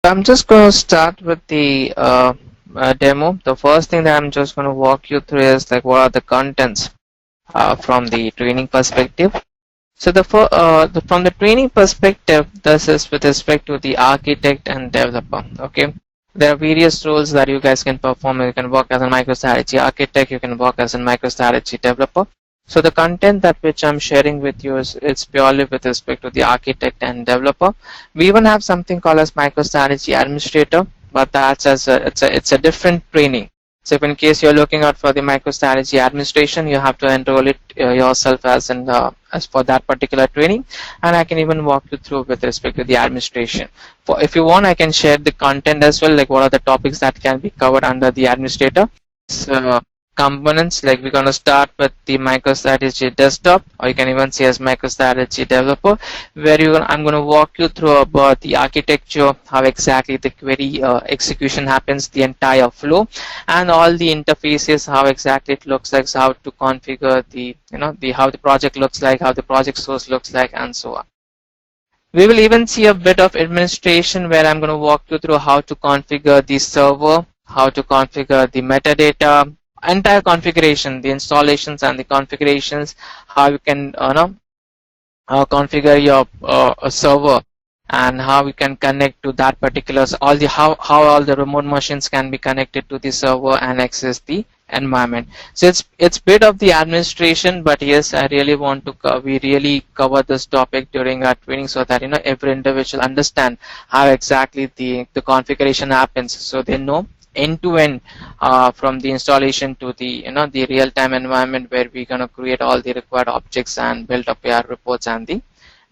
I'm just going to start with the demo. The first thing that I'm just going to walk you through is like what are the contents from the training perspective. So from the training perspective, this is with respect to the architect and developer. Okay, there are various roles that you guys can perform. You can work as a MicroStrategy Architect. You can work as a MicroStrategy developer. So the content that which I'm sharing with you is it's purely with respect to the architect and developer. We even have something called as MicroStrategy Administrator, but that's it's a different training. So if in case you're looking out for the MicroStrategy Administration, you have to enroll it yourself as for that particular training, and I can even walk you through with respect to the administration. If you want, I can share the content as well, like what are the topics that can be covered under the administrator. So components, like we're going to start with the MicroStrategy Desktop, or you can even see as MicroStrategy Developer, where I'm going to walk you through about the architecture, how exactly the query execution happens, the entire flow, and all the interfaces, how exactly it looks like, so how to configure how the project looks like, how the project source looks like, and so on. We will even see a bit of administration where I'm going to walk you through how to configure the server, how to configure the metadata, entire configuration, the installations and the configurations, how you can configure your server, and how we can connect to that particular, how all the remote machines can be connected to the server and access the environment. So it's bit of the administration, but yes, I really want to we really cover this topic during our training, so that every individual understand how exactly the configuration happens, so they know end to end from the installation to the the real-time environment where we're going to create all the required objects and build up our reports and the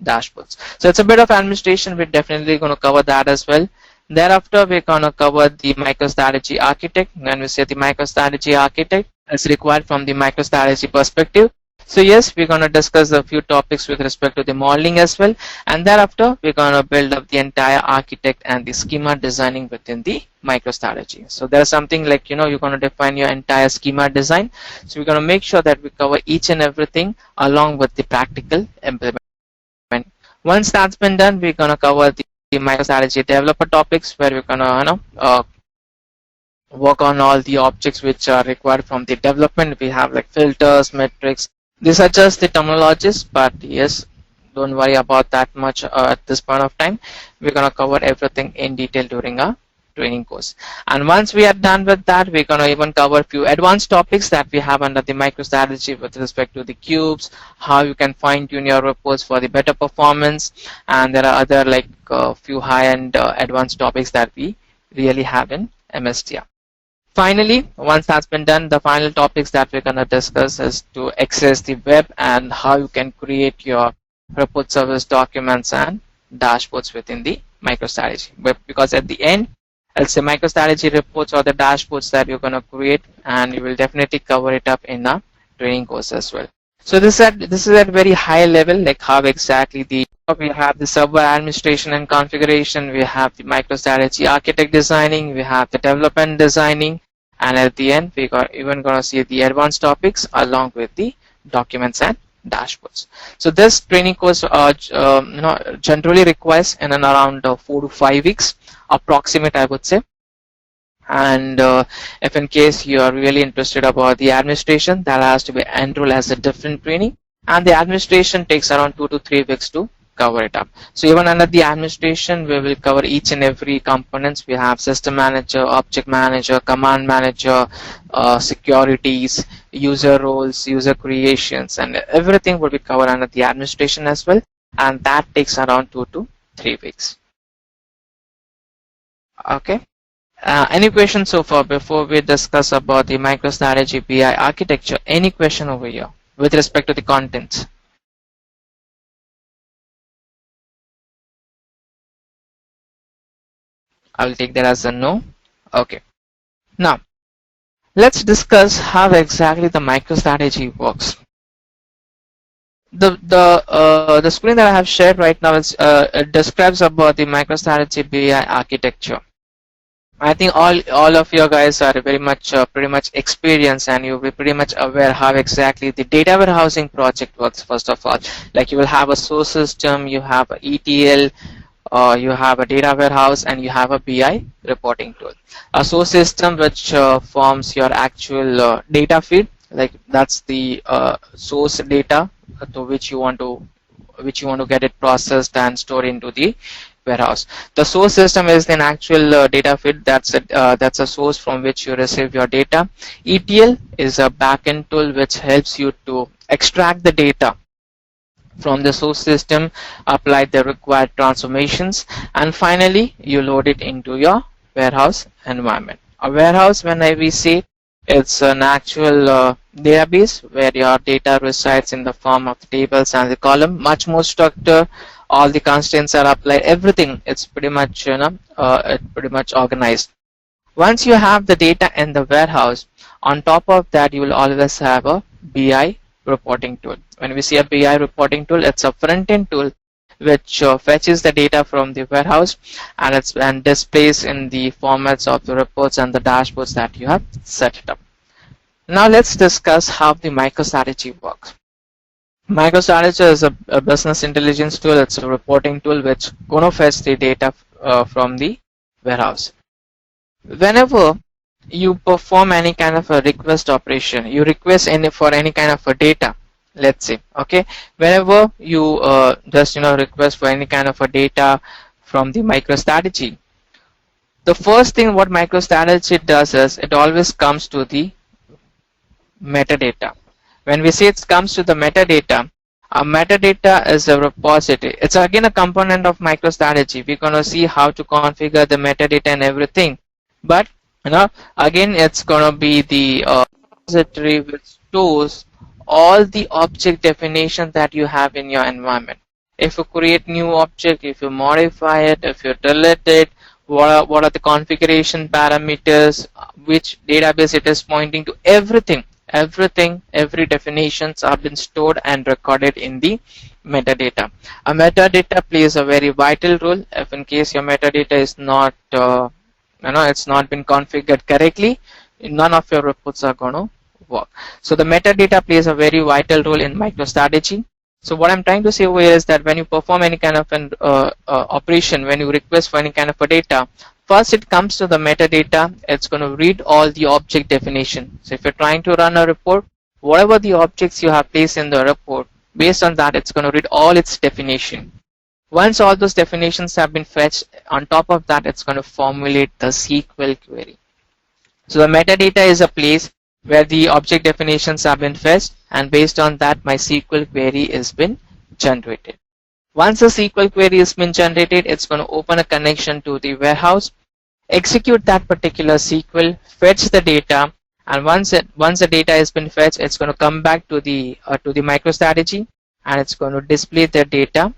dashboards. So it's a bit of administration. We're definitely going to cover that as well. Thereafter, we're going to cover the MicroStrategy Architect. When we say the MicroStrategy Architect, it's required from the MicroStrategy perspective. So yes, we're going to discuss a few topics with respect to the modeling as well, and thereafter we're going to build up the entire architect and the schema designing within the MicroStrategy. So there's something like you're going to define your entire schema design. So we're going to make sure that we cover each and everything along with the practical implementation. Once that's been done, we're going to cover the MicroStrategy developer topics, where we're going to work on all the objects which are required from the development. We have like filters, metrics. These are just the terminologies, but yes, don't worry about that much at this point of time. We're going to cover everything in detail during our training course. And once we are done with that, we're going to even cover a few advanced topics that we have under the MicroStrategy with respect to the cubes, how you can fine-tune your reports for the better performance, and there are other like a few high-end advanced topics that we really have in MSTR. Finally, once that's been done, the final topics that we're going to discuss is to access the web and how you can create your report service documents and dashboards within the MicroStrategy. Because at the end, it's the MicroStrategy reports or the dashboards that you're going to create, and you will definitely cover it up in a training course as well. So this is at very high level, like how exactly we have the server administration and configuration, we have the MicroStrategy Architect designing, we have the development designing, and at the end we are even going to see the advanced topics along with the documents and dashboards. So this training course generally requires in and around 4 to 5 weeks approximate, I would say. And if in case you are really interested about the administration, that has to be enrolled as a different training, and the administration takes around 2 to 3 weeks to cover it up. So even under the administration, we will cover each and every components. We have system manager, object manager, command manager, securities, user roles, user creations, and everything will be covered under the administration as well, and that takes around 2 to 3 weeks. Okay. Any questions so far before we discuss about the MicroStrategy BI architecture? Any question over here with respect to the contents? I will take that as a no. Okay. Now, let's discuss how exactly the MicroStrategy works. The screen that I have shared right now is it describes about the MicroStrategy BI architecture. I think all of you guys are very much pretty much experienced, and you'll be pretty much aware how exactly the data warehousing project works. First of all, like you will have a source system, you have a ETL, you have a data warehouse, and you have a BI reporting tool. A source system which forms your actual data feed, like that's the source data to which you want to get it processed and stored into the warehouse. The source system is an actual data feed. That's a source from which you receive your data. ETL is a backend tool which helps you to extract the data from the source system, apply the required transformations, and finally you load it into your warehouse environment. A warehouse, when we say, it's an actual database where your data resides in the form of tables and the column, much more structured. All the constraints are applied, everything, it's pretty much pretty much organized. Once you have the data in the warehouse, on top of that you will always have a BI reporting tool. When we see a BI reporting tool, it's a front-end tool which fetches the data from the warehouse and displays in the formats of the reports and the dashboards that you have set it up. Now let's discuss how the MicroStrategy works. MicroStrategy is a business intelligence tool. It's a reporting tool which gonna fetch the data from the warehouse. Whenever you perform any kind of a request operation, you request for any kind of a data, let's say, okay, whenever you just request for any kind of a data from the MicroStrategy, the first thing what MicroStrategy does is it always comes to the metadata. When we say it comes to the metadata, metadata is a repository. It's again a component of MicroStrategy. We're gonna see how to configure the metadata and everything, but again it's gonna be the repository which stores all the object definitions that you have in your environment. If you create new object, if you modify it, if you delete it, what are the configuration parameters, which database it is pointing to, everything, every definitions have been stored and recorded in the metadata. A metadata plays a very vital role. If in case your metadata is not it's not been configured correctly, none of your reports are going to work. So the metadata plays a very vital role in MicroStrategy. So what I'm trying to say over here is that when you perform any kind of an operation, when you request for any kind of a data, first it comes to the metadata. It's going to read all the object definition. So if you're trying to run a report, whatever the objects you have placed in the report, based on that it's going to read all its definition. Once all those definitions have been fetched, on top of that it's going to formulate the SQL query. So the metadata is a place where the object definitions have been fetched, and based on that my SQL query has been generated. Once a SQL query has been generated, it's going to open a connection to the warehouse, execute that particular SQL, fetch the data, and once the data has been fetched, it's going to come back to the MicroStrategy, and it's going to display the data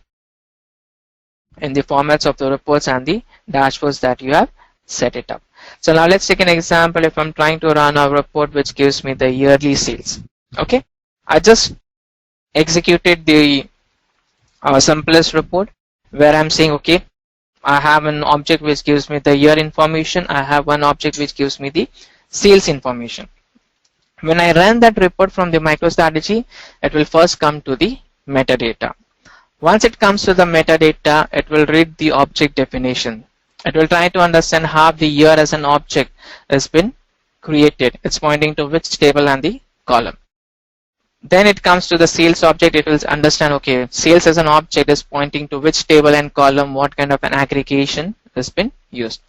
in the formats of the reports and the dashboards that you have set it up. So now let's take an example. If I'm trying to run a report which gives me the yearly sales, okay, I just executed the simplest report where I'm saying, okay, I have an object which gives me the year information, I have one object which gives me the sales information. When I run that report from the MicroStrategy, it will first come to the metadata. Once it comes to the metadata, it will read the object definition. It will try to understand how the year as an object has been created. It's pointing to which table and the column. Then it comes to the sales object. It will understand, okay, sales as an object is pointing to which table and column, what kind of an aggregation has been used.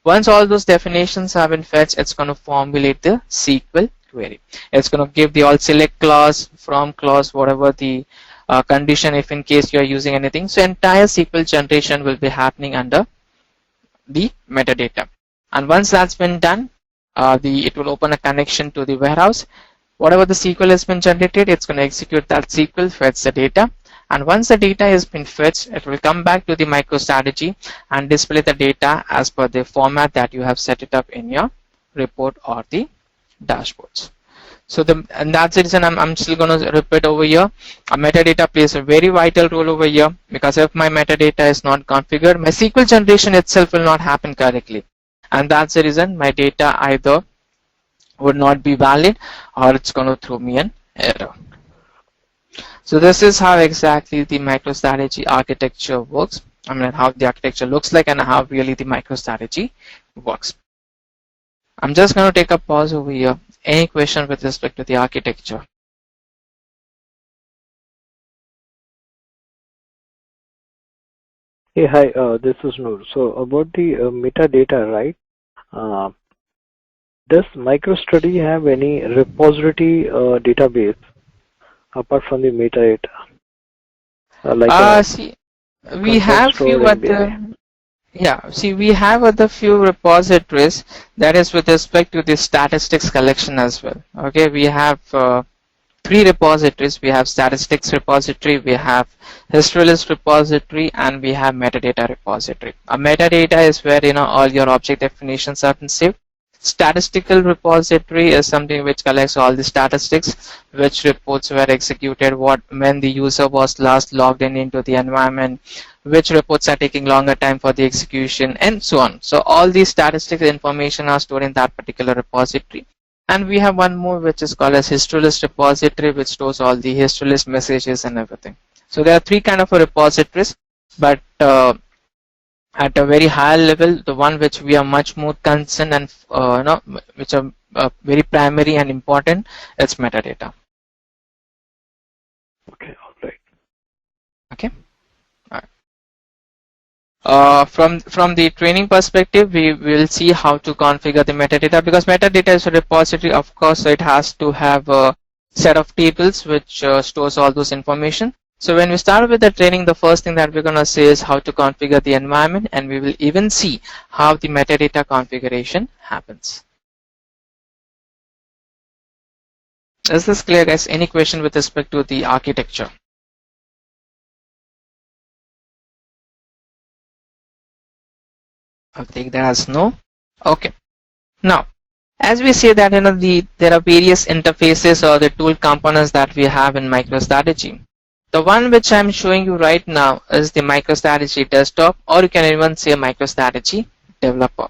Once all those definitions have been fetched, it's going to formulate the SQL query. It's going to give the all select clause, from clause, whatever the condition, if in case you are using anything. So entire SQL generation will be happening under the metadata. And once that's been done, it will open a connection to the warehouse. Whatever the SQL has been generated, it's going to execute that SQL, fetch the data. And once the data has been fetched, it will come back to the MicroStrategy and display the data as per the format that you have set it up in your report or the dashboards. So and that's the reason I'm still going to repeat over here. A metadata plays a very vital role over here, because if my metadata is not configured, my SQL generation itself will not happen correctly. And that's the reason my data either would not be valid or it's going to throw me an error. So this is how exactly the MicroStrategy architecture works. I mean, how the architecture looks like and how really the MicroStrategy works. I'm just going to take a pause over here. Any question with respect to the architecture? Hey, hi, this is Noor. So about the metadata, right? Does MicroStrategy have any repository database apart from the metadata? See, we content have store few in BI. other, yeah, see, we have other few repositories that is with respect to the statistics collection as well. Okay, we have three repositories. We have statistics repository, we have history list repository, and we have metadata repository. A metadata is where all your object definitions are saved. Statistical repository is something which collects all the statistics, which reports were executed, when the user was last logged in into the environment, which reports are taking longer time for the execution, and so on. So all these statistical information are stored in that particular repository. And we have one more which is called as history list repository, which stores all the history list messages and everything. So there are three kind of repositories, but at a very high level, the one which we are much more concerned and which are very primary and important, it's metadata. Okay, all right. Okay. From the training perspective, we will see how to configure the metadata, because metadata is a repository, of course, so it has to have a set of tables which stores all those information. So when we start with the training, the first thing that we're going to say is how to configure the environment, and we will even see how the metadata configuration happens. Is this clear, guys? Any question with respect to the architecture? I'll take that as no. Okay. Now, as we say that there are various interfaces or the tool components that we have in MicroStrategy. The one which I'm showing you right now is the MicroStrategy Desktop, or you can even say MicroStrategy Developer.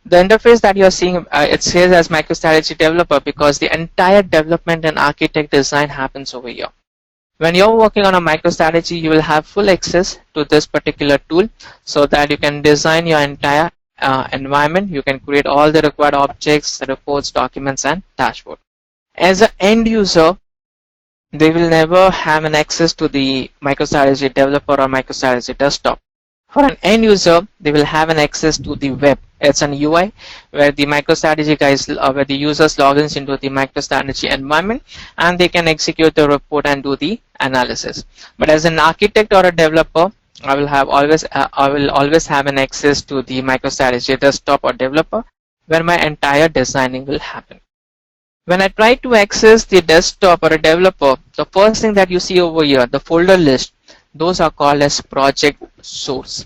The interface that you're seeing, it says as MicroStrategy Developer because the entire development and architect design happens over here. When you're working on a MicroStrategy, you will have full access to this particular tool so that you can design your entire environment. You can create all the required objects, reports, documents, and dashboard. As an end user, they will never have an access to the MicroStrategy Developer or MicroStrategy Desktop. For an end user, they will have an access to the web. It's an UI where the MicroStrategy guys, where the users logins into the MicroStrategy environment, and they can execute the report and do the analysis. But as an architect or a developer, I will always have an access to the MicroStrategy Desktop or Developer, where my entire designing will happen. When I try to access the desktop or a developer, the first thing that you see over here, the folder list, those are called as project source.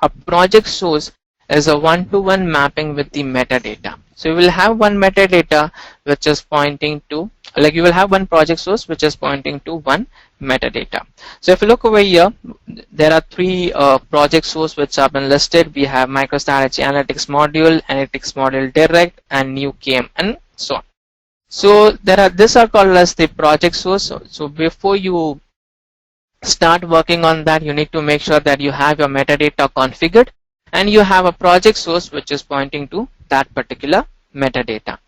A project source is a one-to-one mapping with the metadata. So you will have one metadata which is pointing to, like you will have one project source which is pointing to one metadata. So if you look over here, there are three project source which have been listed. We have MicroStrategy Analytics Module Direct, and New KM, and so on. So these are called as the project source. So before you start working on that, you need to make sure that you have your metadata configured and you have a project source which is pointing to that particular metadata.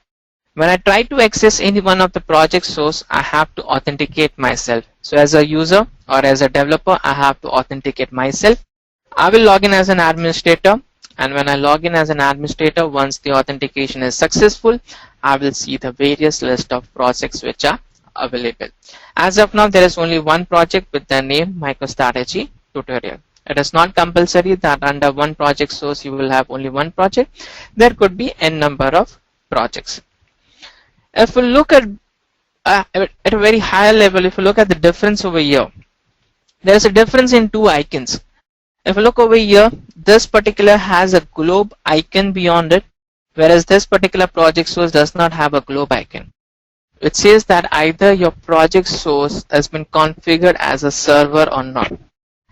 When I try to access any one of the project source, I have to authenticate myself. So as a user or as a developer, I have to authenticate myself. I will log in as an administrator, and when I log in as an administrator, once the authentication is successful, I will see the various list of projects which are available. As of now, there is only one project with the name MicroStrategy Tutorial. It is not compulsory that under one project source you will have only one project. There could be n number of projects. If we look at a very high level, if you look at the difference over here, there is a difference in two icons. If you look over here, this particular has a globe icon beyond it, whereas this particular project source does not have a globe icon. It says that either your project source has been configured as a server or not.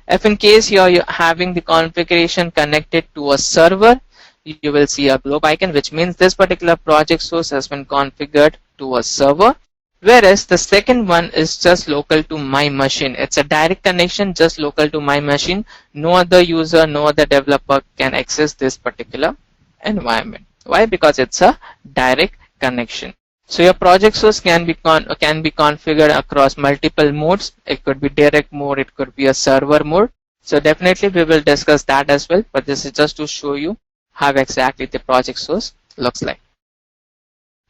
If in case you're having the configuration connected to a server, you will see a globe icon, which means this particular project source has been configured to a server. Whereas the second one is just local to my machine. It's a direct connection, just local to my machine. No other user, no other developer can access this particular environment. Why? Because it's a direct connection. So your project source can be configured across multiple modes. It could be direct mode, it could be a server mode. So definitely we will discuss that as well, but this is just to show you how exactly the project source looks like.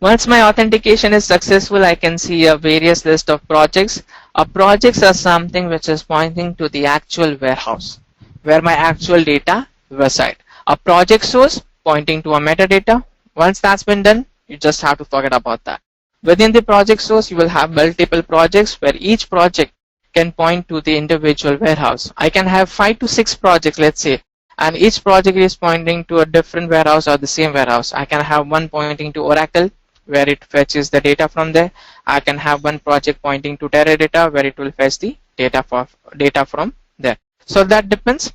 Once my authentication is successful, I can see a various list of projects. Projects are something which is pointing to the actual warehouse where my actual data reside. A project source pointing to a metadata. Once that's been done, you just have to forget about that. Within the project source, you will have multiple projects where each project can point to the individual warehouse. I can have 5 to 6 projects, let's say, and each project is pointing to a different warehouse or the same warehouse. I can have one pointing to Oracle, where it fetches the data from there. I can have one project pointing to Teradata, where it will fetch the data from there. So that depends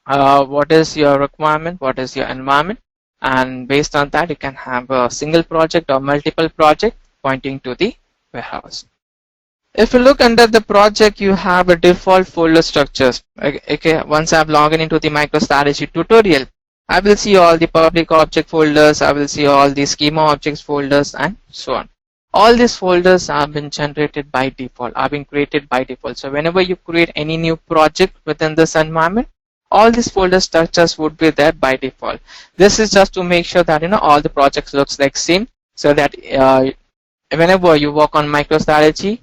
what is your requirement, what is your environment, and based on that you can have a single project or multiple project pointing to the warehouse. If you look under the project, you have a default folder structures. Okay, once I've logged into the MicroStrategy tutorial, I will see all the public object folders, I will see all the schema objects folders, and so on. All these folders have been generated by default, have been created by default. So whenever you create any new project within this environment, all these folder structures would be there by default. This is just to make sure that all the projects looks like same, so that whenever you work on MicroStrategy,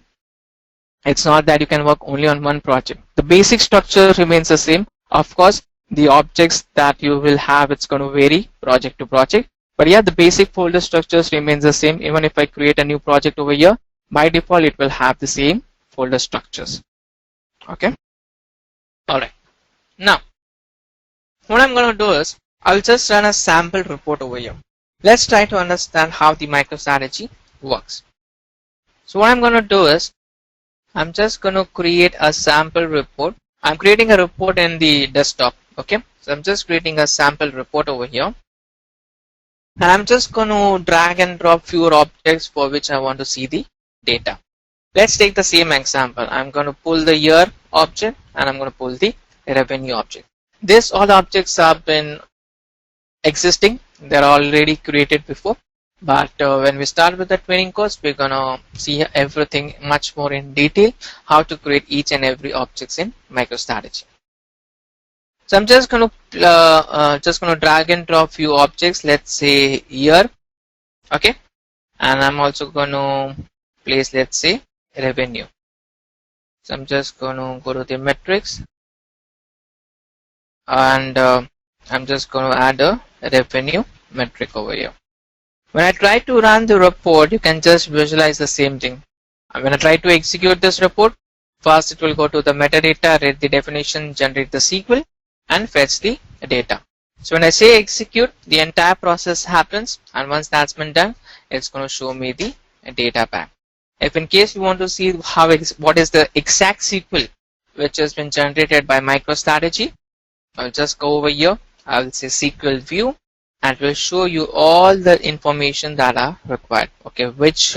it's not that you can work only on one project. The basic structure remains the same. Of course, the objects that you will have, it's going to vary project to project. But yeah, the basic folder structures remains the same. Even if I create a new project over here, by default, it will have the same folder structures. Okay. Alright. Now, what I'm going to do is, I'll just run a sample report over here. Let's try to understand how the MicroStrategy works. So what I'm going to do is, I'm just going to create a sample report. I'm creating a report in the desktop. Okay, so I'm just creating a sample report over here. And I'm just going to drag and drop few objects for which I want to see the data. Let's take the same example. I'm going to pull the year object and I'm going to pull the revenue object. This all objects have been existing. They're already created before. But when we start with the training course, we're gonna see everything much more in detail, how to create each and every objects in MicroStrategy. So I'm just gonna drag and drop few objects. Let's say year, okay, and I'm also gonna place, let's say, revenue. So I'm just gonna go to the metrics, and I'm just gonna add a revenue metric over here. When I try to run the report, you can just visualize the same thing. When I try to execute this report, first it will go to the metadata, read the definition, generate the SQL, and fetch the data. So when I say execute, the entire process happens, and once that's been done, it's going to show me the data back. If in case you want to see what is the exact SQL which has been generated by MicroStrategy, I'll just go over here. I will say SQL view, and will show you all the information that are required. Okay, which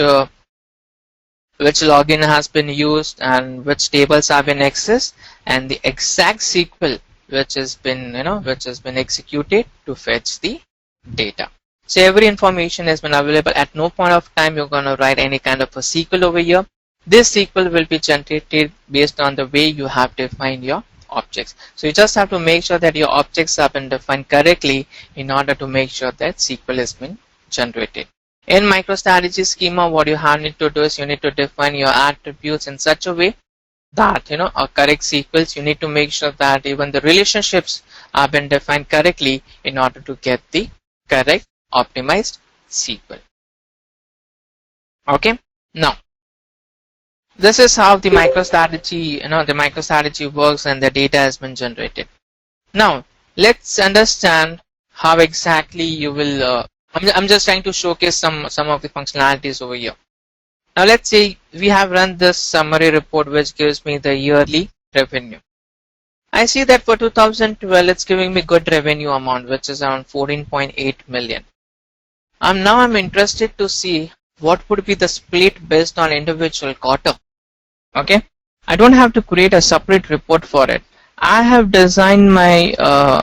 login has been used and which tables have been accessed, and the exact SQL which has been executed to fetch the data. So every information has been available. At no point of time you're going to write any kind of a SQL over here. This SQL will be generated based on the way you have defined your objects. So you just have to make sure that your objects have been defined correctly in order to make sure that SQL has been generated. In MicroStrategy schema, what you need to do is you need to define your attributes in such a way that a correct SQLs. You need to make sure that even the relationships have been defined correctly in order to get the correct optimized SQL. Okay, now this is how the MicroStrategy works and the data has been generated. Now let's understand how exactly you will. I'm just trying to showcase some of the functionalities over here. Now let's say we have run this summary report which gives me the yearly revenue. I see that for 2012 it's giving me good revenue amount, which is around 14.8 million. Now I'm interested to see what would be the split based on individual quarter. Okay, I don't have to create a separate report for it. I have designed my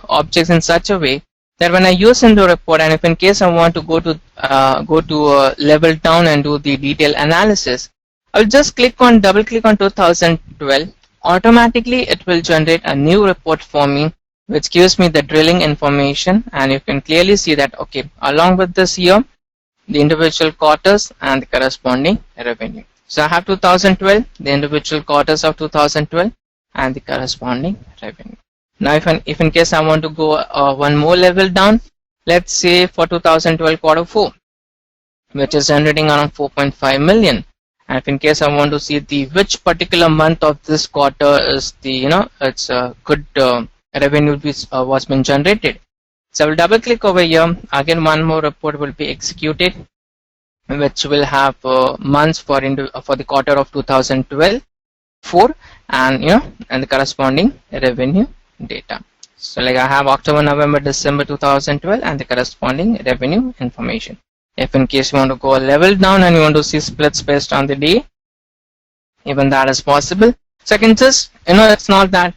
objects in such a way that when I use in the report, and if in case I want to go to level down and do the detail analysis, I'll just double click on 2012. Automatically it will generate a new report for me, which gives me the drilling information, and you can clearly see that, okay, along with this year, the individual quarters and the corresponding revenue. So I have 2012, the individual quarters of 2012 and the corresponding revenue. Now if in case I want to go one more level down, let's say for 2012 quarter 4, which is generating around 4.5 million. And if in case I want to see the which particular month of this quarter is the, it's a good revenue which was been generated. So I will double click over here. Again, one more report will be executed, which will have months for the quarter of 2012 4, and and the corresponding revenue data. So like I have October, November, December 2012 and the corresponding revenue information. If in case you want to go a level down and you want to see splits based on the day, even that is possible. So I can just, it's not that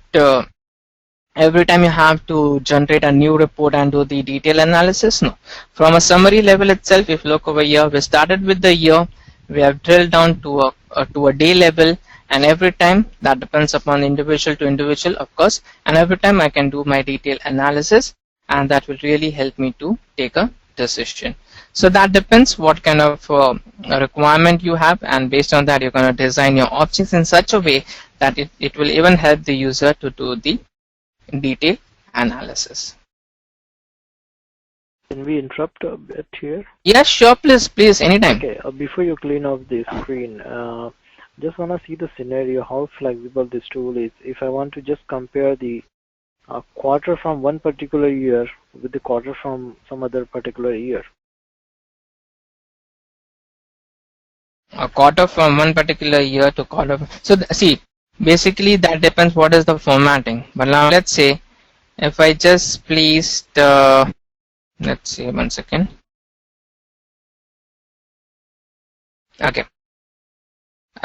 every time you have to generate a new report and do the detail analysis. No, from a summary level itself, if you look over here, we started with the year, we have drilled down to a day level, and every time that depends upon individual to individual, of course, and every time I can do my detail analysis, and that will really help me to take a decision. So that depends what kind of requirement you have, and based on that you're going to design your objects in such a way that it will even help the user to do the detail analysis. Can we interrupt a bit here? Yes, sure, please, anytime. Okay, before you clean up the screen, just want to see the scenario, how flexible this tool is. If I want to just compare the quarter from one particular year with the quarter from some other particular year. A quarter from one particular year to quarter. So see, basically that depends what is the formatting. But now let's say if I just placed, let's see, one second. Okay.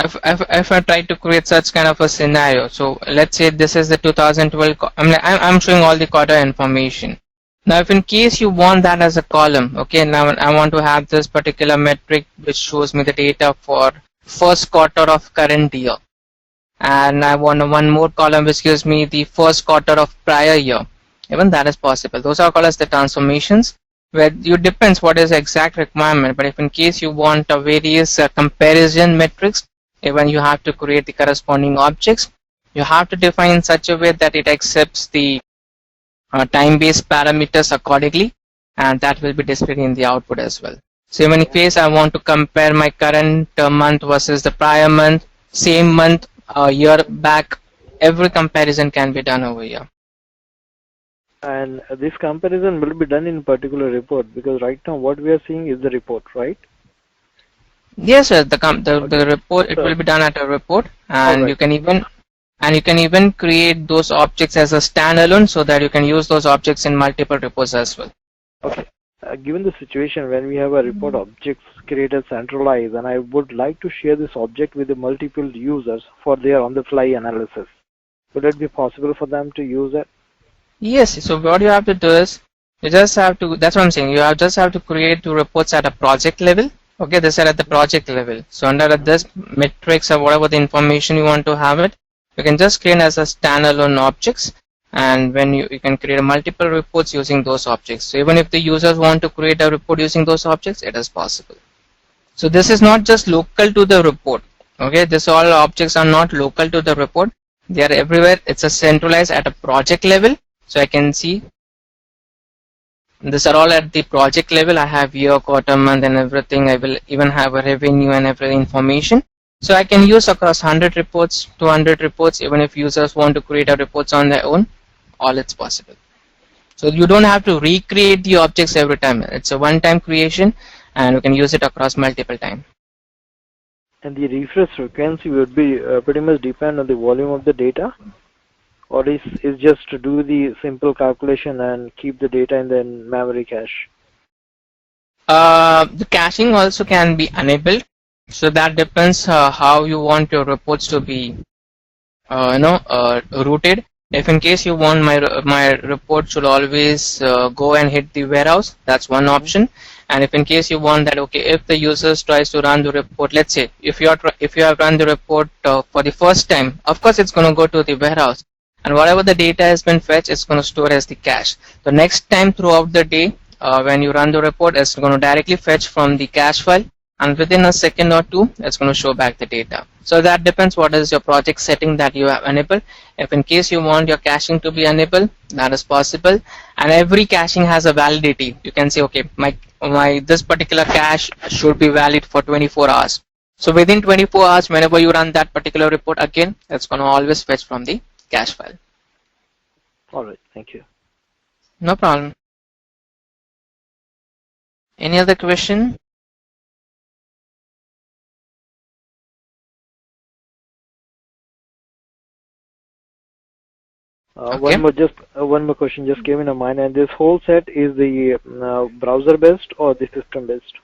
If I try to create such kind of a scenario, so let's say this is the 2012, I'm showing all the quarter information. Now if in case you want that as a column, okay, now I want to have this particular metric which shows me the data for first quarter of current year, and I want one more column which gives me the first quarter of prior year. Even that is possible. Those are called as the transformations, where you depends what is the exact requirement. But if in case you want a various comparison metrics, even you have to create the corresponding objects. You have to define in such a way that it accepts the time-based parameters accordingly, and that will be displayed in the output as well. So even in case I want to compare my current month versus the prior month, same month, a year back, every comparison can be done over here. And this comparison will be done in particular report, because right now what we are seeing is the report, right? Yes, sir. The report, it will be done at a report, and right. you can even create those objects as a standalone, so that you can use those objects in multiple reports as well. Okay. Given the situation when we have a report objects created centralized, and I would like to share this object with the multiple users for their on-the-fly analysis, would it be possible for them to use it? Yes. So what you have to do is, you just have to. That's what I'm saying. You just have to create two reports at a project level. Okay, this is at the project level. So under this metrics or whatever the information you want to have it, you can just create as a standalone objects, and when you can create multiple reports using those objects. So even if the users want to create a report using those objects, it is possible. So this is not just local to the report. Okay, this all objects are not local to the report. They are everywhere. It's a centralized at a project level. So I can see these are all at the project level. I have year, quarter, month and everything. I will even have a revenue and every information. So I can use across 100 reports, 200 reports, even if users want to create a reports on their own, all it's possible. So you don't have to recreate the objects every time. It's a one-time creation, and you can use it across multiple times. And the refresh frequency would be pretty much depend on the volume of the data, or is just to do the simple calculation and keep the data in the memory cache? The caching also can be enabled. So that depends how you want your reports to be routed. If in case you want my report should always go and hit the warehouse, that's one option. And if in case you want that, okay, if the users tries to run the report, let's say if you have run the report for the first time, of course it's going to go to the warehouse, and whatever the data has been fetched, it's going to store as the cache. The next time throughout the day, when you run the report, it's going to directly fetch from the cache file, and within a second or two, it's going to show back the data. So that depends what is your project setting that you have enabled. If in case you want your caching to be enabled, that is possible. And every caching has a validity. You can say, okay, my this particular cache should be valid for 24 hours. So within 24 hours, whenever you run that particular report again, it's going to always fetch from the cache file. All right, thank you. No problem. Any other question? Okay. One more question just came in my mind, and this whole set is the browser based or the system based?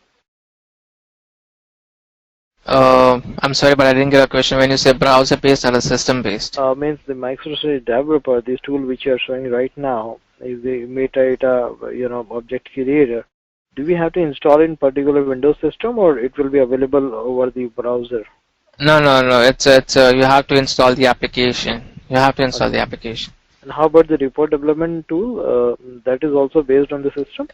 I'm sorry, but I didn't get a question. When you say browser based or system based? Means the Microstrategy developer, this tool which you are showing right now is the Metadata, object creator. Do we have to install in particular Windows system, or it will be available over the browser? No. It's you have to install the application. You have to install the application. And how about the report development tool? That is also based on the system?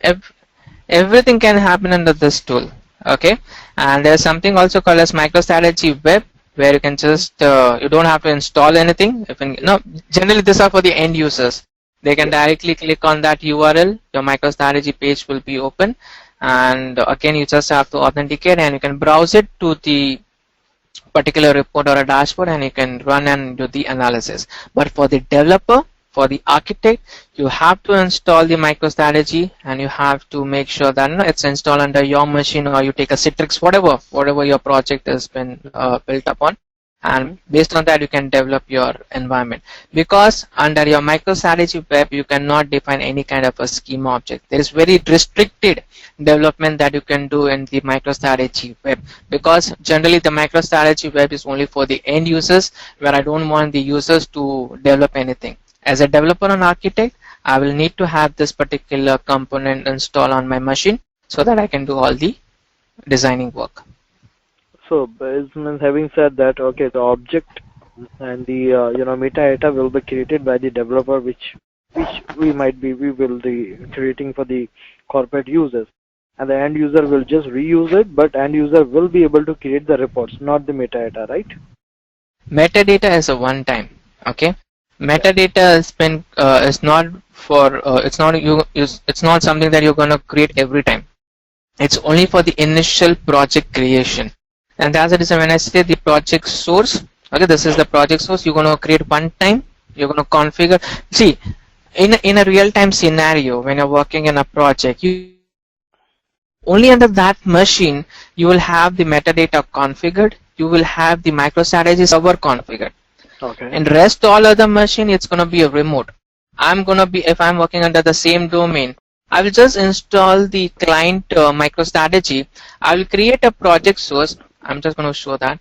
Everything can happen under this tool. Okay, and there's something also called as MicroStrategy Web, where you can just you don't have to install anything. Generally these are for the end users. They can directly click on that URL. Your MicroStrategy page will be open, and again you just have to authenticate, and you can browse it to the particular report or a dashboard, and you can run and do the analysis. But for the developer, for the architect, you have to install the MicroStrategy, and you have to make sure that it's installed under your machine, or you take a Citrix, whatever your project has been built upon, and based on that you can develop your environment. Because under your MicroStrategy Web, you cannot define any kind of a schema object. There is very restricted development that you can do in the MicroStrategy Web, because generally the MicroStrategy Web is only for the end users, where I don't want the users to develop anything. As a developer and architect, I will need to have this particular component installed on my machine so that I can do all the designing work. So, having said that, okay, the object and the metadata will be created by the developer, which we will be creating for the corporate users, and the end user will just reuse it, but end user will be able to create the reports, not the metadata, right? Metadata is a one time. Okay. Metadata has been is not for it's not something that you're going to create every time. It's only for the initial project creation, and that's the reason when I say the project source. Okay, this is the project source. You're going to create one time. You're going to configure. See, in a real time scenario, when you're working in a project, you only under that machine you will have the metadata configured. You will have the MicroStrategy server configured. Okay. And rest all other machine, it's going to be a remote. If I'm working under the same domain, I will just install the client MicroStrategy. I will create a project source. I'm just going to show that.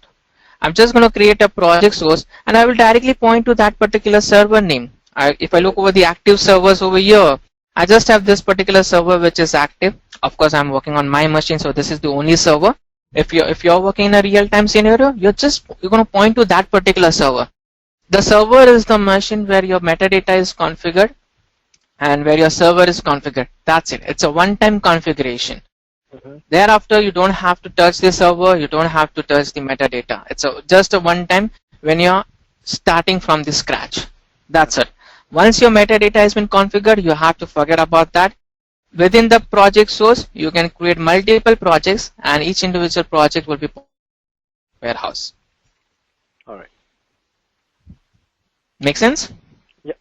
I'm just going to create a project source, and I will directly point to that particular server name. If I look over the active servers over here, I just have this particular server which is active. Of course, I'm working on my machine, so this is the only server. If you're working in a real-time scenario, you're going to point to that particular server. The server is the machine where your metadata is configured and where your server is configured. That's it. It's a one-time configuration. Thereafter, you don't have to touch the server. You don't have to touch the metadata. It's just a one-time when you're starting from the scratch. That's it. Once your metadata has been configured, you have to forget about that. Within the project source, you can create multiple projects, and each individual project will be warehouse. All right. Make sense? Yeah,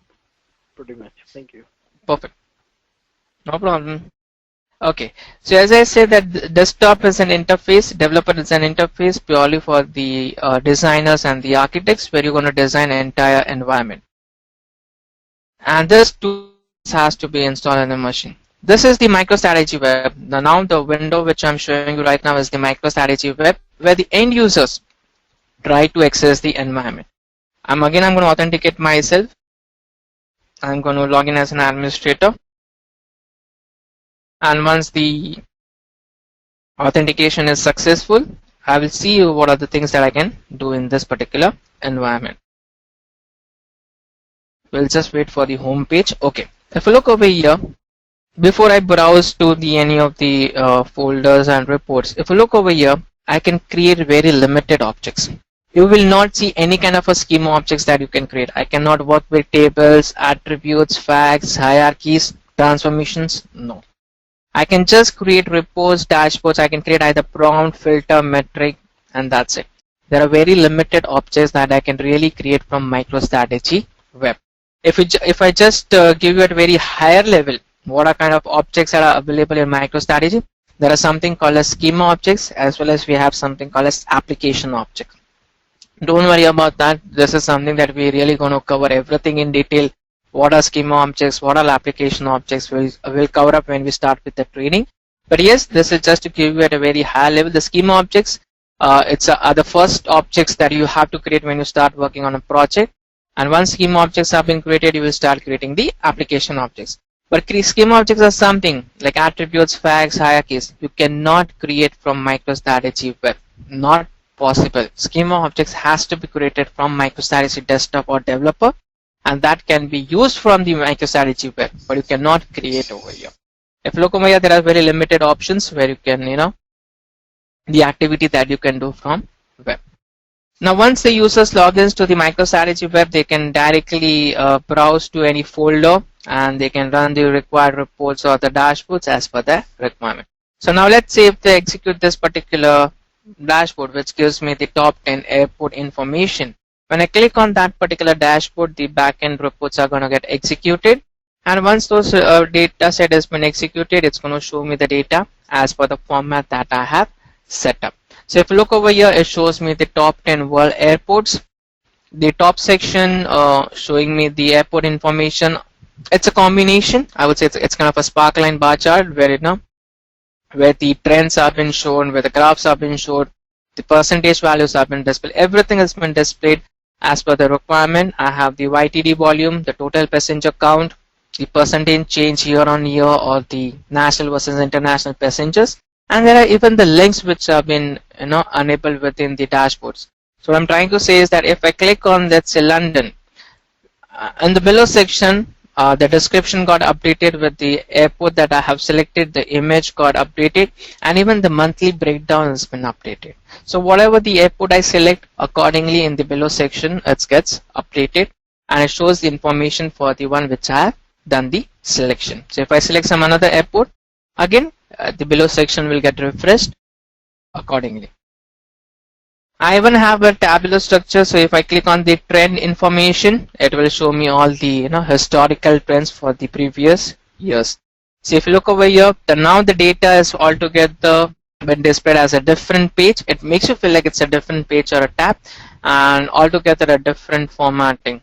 pretty much. Thank you. Perfect. No problem. Okay. So as I said, that desktop is an interface, developer is an interface purely for the designers and the architects, where you're going to design an entire environment. And this tool has to be installed on the machine. This is the MicroStrategy web. Now the window which I'm showing you right now is the MicroStrategy web, where the end users try to access the environment. I'm going to authenticate myself. I'm going to log in as an administrator. And once the authentication is successful, I will see what are the things that I can do in this particular environment. We'll just wait for the home page. Okay. If you look over here, before I browse to any of the folders and reports, if you look over here, I can create very limited objects. You will not see any kind of a schema objects that you can create. I cannot work with tables, attributes, facts, hierarchies, transformations. No. I can just create reports, dashboards. I can create either prompt, filter, metric, and that's it. There are very limited objects that I can really create from MicroStrategy web. If I just give you at a very higher level, what are kind of objects that are available in MicroStrategy? There are something called as schema objects, as well as we have something called as application objects. Don't worry about that. This is something that we're really going to cover everything in detail. What are schema objects? What are application objects? We'll cover up when we start with the training. But yes, this is just to give you at a very high level. The schema objects, are the first objects that you have to create when you start working on a project. And once schema objects have been created, you will start creating the application objects. But schema objects are something like attributes, facts, hierarchies. You cannot create from MicroStrategy web. Not possible. Schema objects has to be created from MicroStrategy Desktop or developer, and that can be used from the MicroStrategy web, but you cannot create over here. If you look over here, there are very limited options where you can, the activity that you can do from web. Now, once the users logins to the MicroStrategy web, they can directly browse to any folder, and they can run the required reports or the dashboards as per their requirement. So now let's say if they execute this particular dashboard, which gives me the top 10 airport information. When I click on that particular dashboard, the backend reports are going to get executed. And once those data set has been executed, it's going to show me the data as per the format that I have set up. So if you look over here, it shows me the top 10 world airports. The top section showing me the airport information. It's a combination. I would say it's kind of a sparkline bar chart where where the trends have been shown, where the graphs have been shown, the percentage values have been displayed. Everything has been displayed as per the requirement. I have the YTD volume, the total passenger count, the percentage change year on year, or the national versus international passengers, and there are even the links which have been enabled within the dashboards. So what I'm trying to say is that if I click on, let's say, London, in the below section, the description got updated with the airport that I have selected, the image got updated, and even the monthly breakdown has been updated. So whatever the airport I select, accordingly in the below section, it gets updated, and it shows the information for the one which I have done the selection. So if I select some another airport, again, the below section will get refreshed accordingly. I even have a tabular structure, so if I click on the trend information, it will show me all the historical trends for the previous years. So if you look over here, now the data is altogether been displayed as a different page. It makes you feel like it's a different page or a tab, and altogether a different formatting.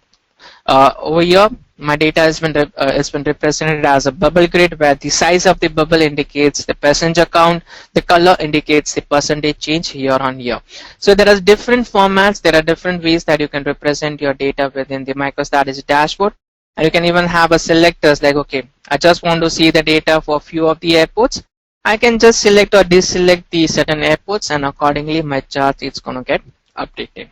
Over here, my data has been represented as a bubble grid, where the size of the bubble indicates the passenger count, the color indicates the percentage change year on year. So there are different formats, there are different ways that you can represent your data within the MicroStrategy dashboard. And you can even have a selectors like, okay, I just want to see the data for a few of the airports. I can just select or deselect the certain airports, and accordingly my chart is going to get updated.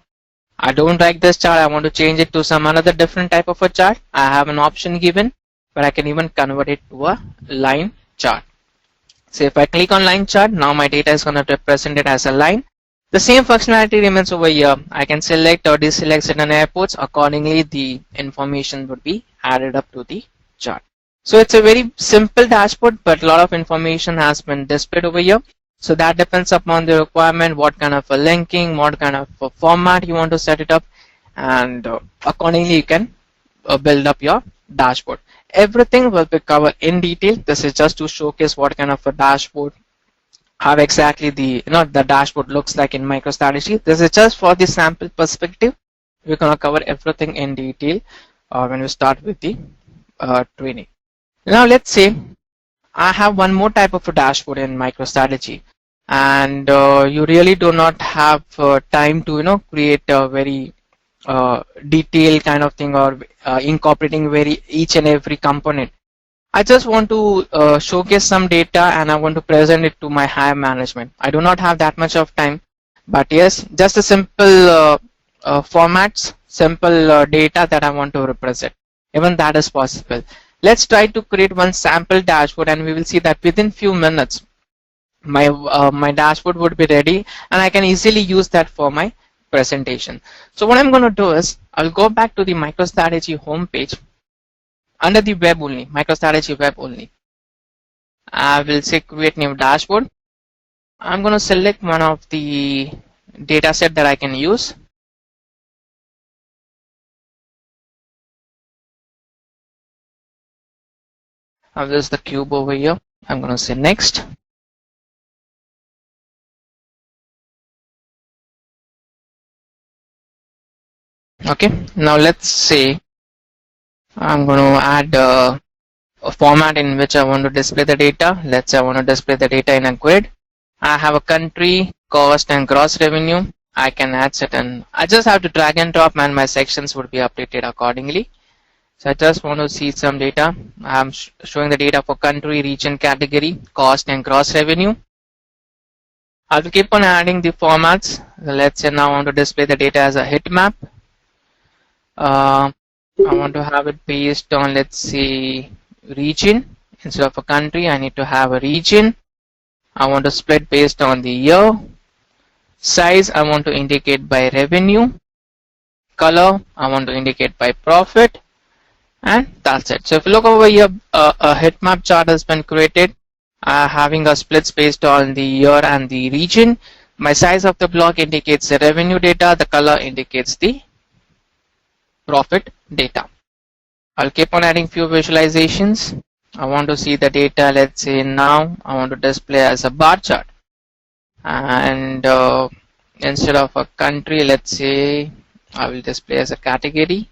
I don't like this chart, I want to change it to some another different type of a chart. I have an option given where I can even convert it to a line chart. So if I click on line chart, now my data is going to represent it as a line. The same functionality remains over here. I can select or deselect certain airports. Accordingly, the information would be added up to the chart. So it's a very simple dashboard, but a lot of information has been displayed over here. So that depends upon the requirement, what kind of a linking, what kind of a format you want to set it up, and accordingly you can build up your dashboard. Everything will be covered in detail. This is just to showcase what kind of a dashboard, how exactly the the dashboard looks like in MicroStrategy. This is just for the sample perspective. We're gonna cover everything in detail when we start with the training. Now let's say I have one more type of a dashboard in MicroStrategy, and you really do not have time to create a very detailed kind of thing, or incorporating very each and every component. I just want to showcase some data and I want to present it to my higher management. I do not have that much of time, but yes, just a simple formats, simple data that I want to represent. Even that is possible. Let's try to create one sample dashboard, and we will see that within few minutes my dashboard would be ready, and I can easily use that for my presentation. So what I'm going to do is I'll go back to the MicroStrategy homepage under the web only, MicroStrategy web only. I will say create new dashboard. I'm going to select one of the data set that I can use. There's the cube over here. I'm going to say next. Okay, now let's say I'm going to add a format in which I want to display the data. Let's say I want to display the data in a grid. I have a country, cost, and gross revenue. I can add certain. I just have to drag and drop, and my sections would be updated accordingly. So I just want to see some data. I'm showing the data for country, region, category, cost, and gross revenue. I will keep on adding the formats. Let's say now I want to display the data as a heat map. I want to have it based on, let's say, region. Instead of a country, I need to have a region. I want to split based on the year. Size, I want to indicate by revenue. Color, I want to indicate by profit. And that's it. So if you look over here, a heat map chart has been created, having a splits based on the year and the region. My size of the block indicates the revenue data. The color indicates the profit data. I'll keep on adding few visualizations. I want to see the data. Let's say now I want to display as a bar chart, and instead of a country, let's say I will display as a category,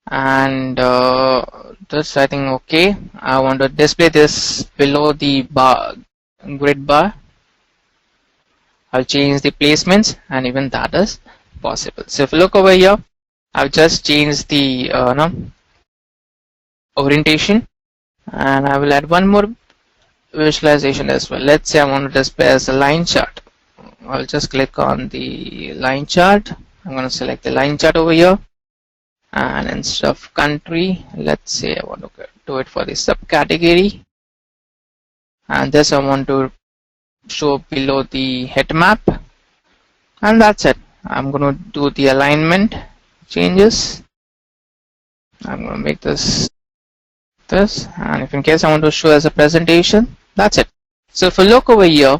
and this I think okay. I want to display this below the bar, grid bar. I'll change the placements, and even that is possible. So if you look over here, I've just changed the orientation, and I will add one more visualization as well. Let's say I want to display as a line chart. I'll just click on the line chart. I'm going to select the line chart over here, and instead of country, let's say I want to do it for the subcategory, and this I want to show below the heat map, and that's it. I'm going to do the alignment changes. I'm going to make this, and if in case I want to show as a presentation, that's it. So if you look over here,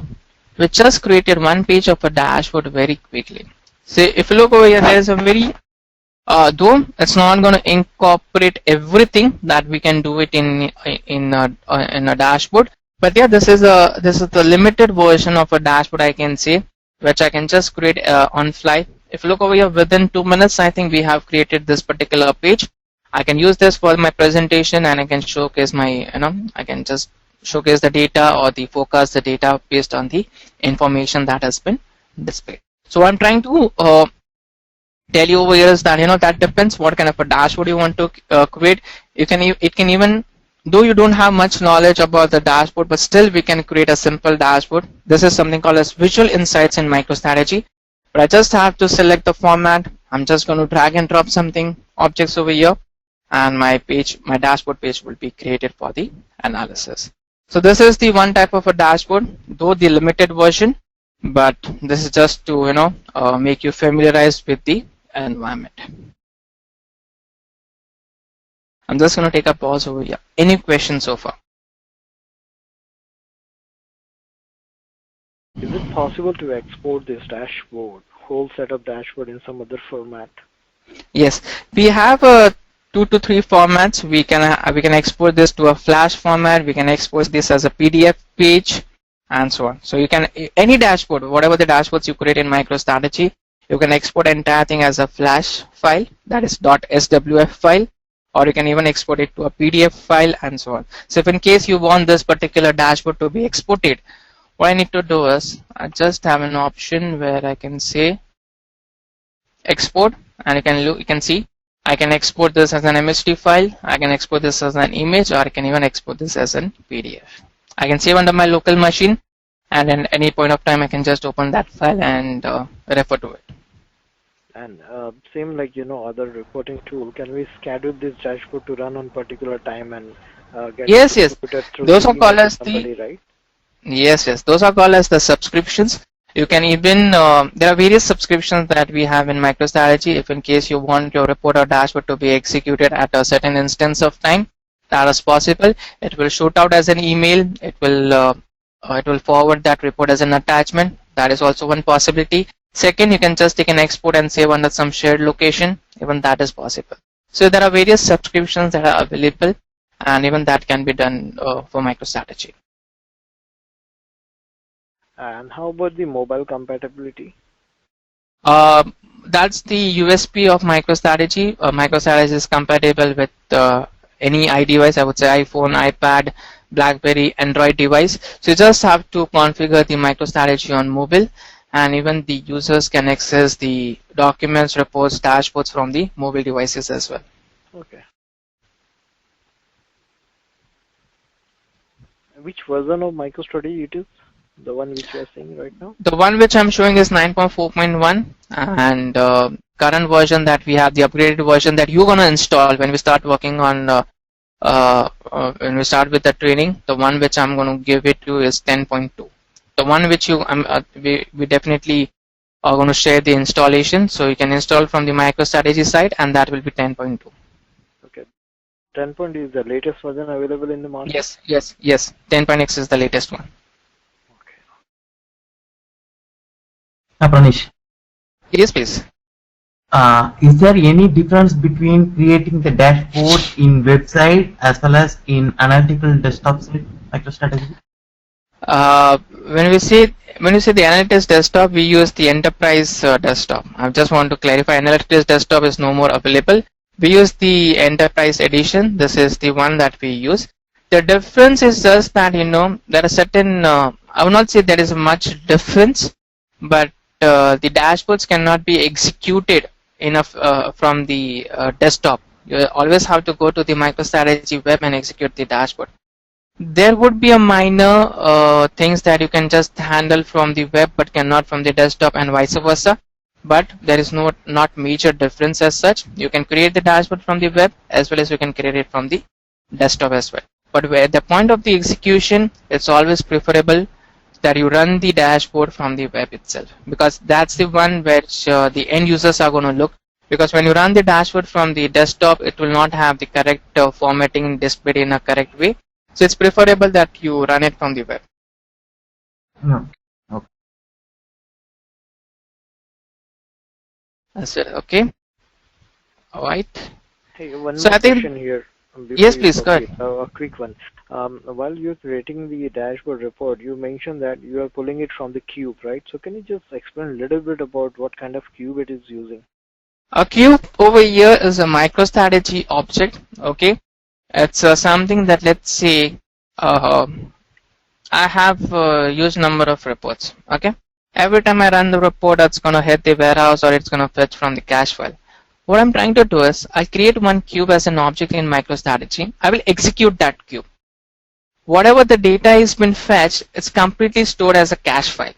we just created one page of a dashboard very quickly. So if you look over here, there is a very though it's not going to incorporate everything that we can do it in a dashboard, but yeah, this is the limited version of a dashboard, I can say, which I can just create on fly. If you look over here, within 2 minutes, I think we have created this particular page. I can use this for my presentation, and I can showcase my, I can just showcase the data or the forecast the data based on the information that has been displayed. So what I'm trying to tell you over here is that, that depends what kind of a dashboard you want to create. It can even, though you don't have much knowledge about the dashboard, but still we can create a simple dashboard. This is something called as visual insights in MicroStrategy. But I just have to select the format. I'm just going to drag and drop something objects over here, and my dashboard page will be created for the analysis. So this is the one type of a dashboard, though the limited version, but this is just to make you familiarized with the environment. I'm just going to take a pause over here. Any questions so far? Is it possible to export this dashboard, whole set of dashboard, in some other format? Yes, we have 2 to 3 formats. We can export this to a Flash format. We can export this as a PDF page, and so on. So you can, any dashboard, whatever the dashboards you create in MicroStrategy, you can export entire thing as a Flash file, that is .swf file, or you can even export it to a PDF file and so on. So if in case you want this particular dashboard to be exported, what I need to do is I just have an option where I can say export, and you can see I can export this as an MHD file, I can export this as an image, or I can even export this as an PDF. I can save under my local machine, and at any point of time I can just open that file and refer to it. And same like other reporting tool, can we schedule this dashboard to run on particular time and get yes, through those the are called as somebody, right? Yes, those are called as the subscriptions. You can even there are various subscriptions that we have in MicroStrategy. If in case you want your report or dashboard to be executed at a certain instance of time, that is possible. It will shoot out as an email. It will forward that report as an attachment. That is also one possibility. Second, you can just take an export and save under some shared location. Even that is possible. So there are various subscriptions that are available, and even that can be done for MicroStrategy. And how about the mobile compatibility? That's the USP of MicroStrategy. MicroStrategy is compatible with any iDevice, I would say iPhone, iPad, BlackBerry, Android device. So you just have to configure the MicroStrategy on mobile, and even the users can access the documents, reports, dashboards from the mobile devices as well. Okay. Which version of MicroStrategy it is? The one which you are seeing right now? The one which I'm showing is 9.4.1, and current version that we have, the upgraded version that you're going to install when we start working on when we start with the training, the one which I'm going to give it to is 10.2. The one which we definitely are going to share the installation, so you can install from the MicroStrategy site, and that will be 10.2. Okay. 10.2 is the latest version available in the market? Yes. 10.x is the latest one. Pranish. Yes, please. Is there any difference between creating the dashboard in website as well as in analytical desktop site MicroStrategy? When you say the Analytics desktop, we use the enterprise desktop. I just want to clarify, Analytics desktop is no more available. We use the enterprise edition. This is the one that we use. The difference is just that there are certain. I would not say there is much difference, but the dashboards cannot be executed enough from the desktop. You always have to go to the MicroStrategy web and execute the dashboard. There would be a minor things that you can just handle from the web but cannot from the desktop, and vice versa. But there is not major difference as such. You can create the dashboard from the web as well as you can create it from the desktop as well. But at the point of the execution, it's always preferable that you run the dashboard from the web itself, because that's the one which the end users are going to look. Because when you run the dashboard from the desktop, it will not have the correct formatting displayed in a correct way. So it's preferable that you run it from the web. No. Okay. That's it. Okay. All right. Hey, one So more I think- question here. Yes, please, go ahead. A quick one. While you're creating the dashboard report, you mentioned that you are pulling it from the cube, right? So can you just explain a little bit about what kind of cube it is using? A cube over here is a MicroStrategy object. Okay. It's something that, let's say, I have used number of reports. Okay. Every time I run the report, it's going to hit the warehouse or it's going to fetch from the cache file. What I'm trying to do is I'll create one cube as an object in MicroStrategy. I will execute that cube. Whatever the data is been fetched, it's completely stored as a cache file.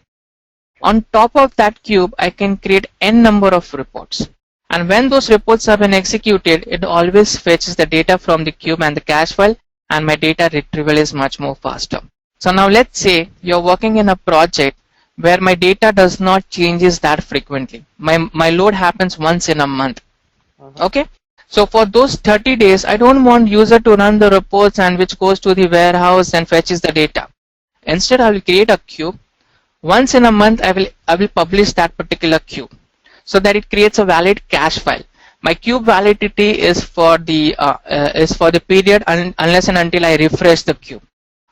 On top of that cube, I can create n number of reports. And when those reports have been executed, it always fetches the data from the cube and the cache file, and my data retrieval is much more faster. So now let's say you're working in a project where my data does not changes that frequently. My load happens once in a month. Okay. So for those 30 days, I don't want user to run the reports and which goes to the warehouse and fetches the data. Instead, I will create a cube. Once in a month, I will publish that particular cube, so that it creates a valid cache file. My cube validity is for the period unless and until I refresh the cube.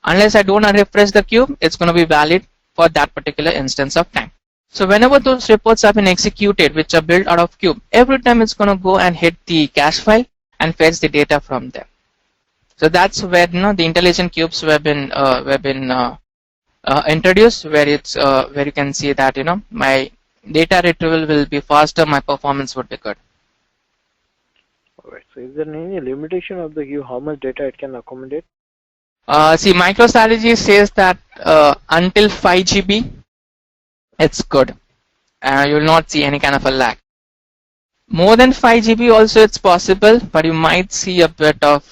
Unless I don't refresh the cube, it's going to be valid for that particular instance of time. So whenever those reports have been executed, which are built out of cube, every time it's going to go and hit the cache file, and fetch the data from them. So that's where the intelligent cubes were been introduced, where it's where you can see that my data retrieval will be faster, my performance would be good. Alright, so is there any limitation of the cube, how much data it can accommodate? See, MicroStrategy says that until 5 GB, it's good. You will not see any kind of a lag. More than 5 GB also it's possible, but you might see a bit of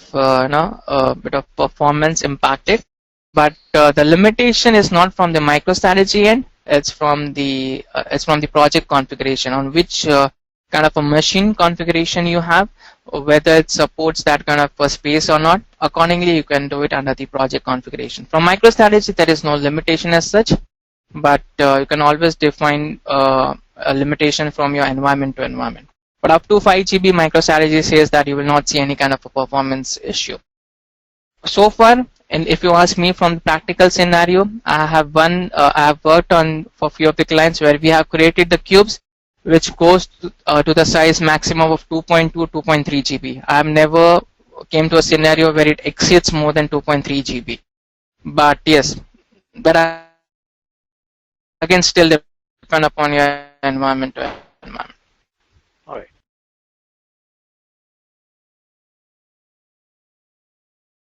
performance impacted. But the limitation is not from the MicroStrategy end; it's from the project configuration, on which kind of a machine configuration you have, whether it supports that kind of a space or not. Accordingly, you can do it under the project configuration. From MicroStrategy, there is no limitation as such, but you can always define a limitation from your environment to environment. But up to 5 GB, MicroStrategy says that you will not see any kind of a performance issue. So far, and if you ask me from the practical scenario, I have worked on for few of the clients where we have created the cubes which goes to the size maximum of 2.2, 2.3 GB. I have never came to a scenario where it exceeds more than 2.3 GB. But yes, but again still depend upon your environment to environment.